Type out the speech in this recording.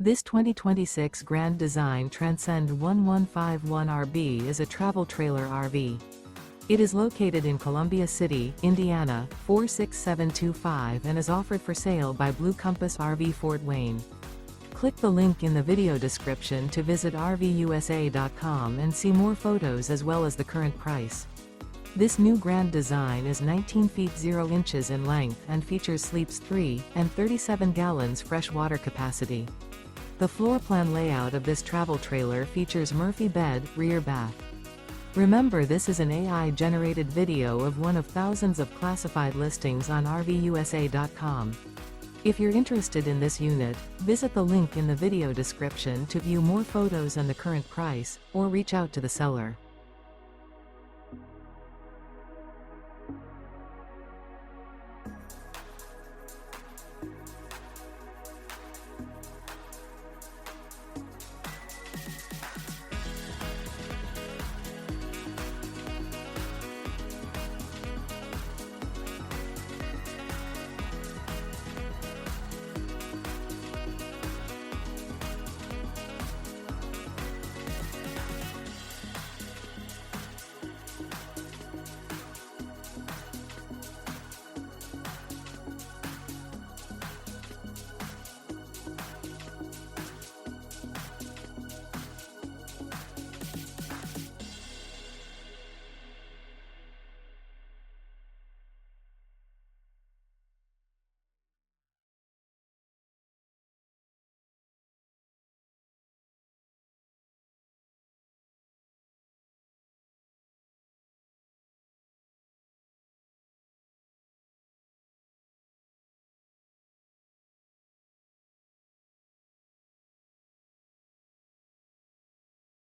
This 2026 Grand Design Transcend 1151RB is a travel trailer RV. It is located in Columbia City, Indiana, 46725 and is offered for sale by Blue Compass RV Fort Wayne. Click the link in the video description to visit RVUSA.com and see more photos as well as the current price. This new Grand Design is 19 feet 0 inches in length and features sleeps 3 and 37 gallons fresh water capacity. The floor plan layout of this travel trailer features Murphy bed, rear bath. Remember, this is an AI-generated video of one of thousands of classified listings on RVUSA.com. If you're interested in this unit, visit the link in the video description to view more photos and the current price, or reach out to the seller.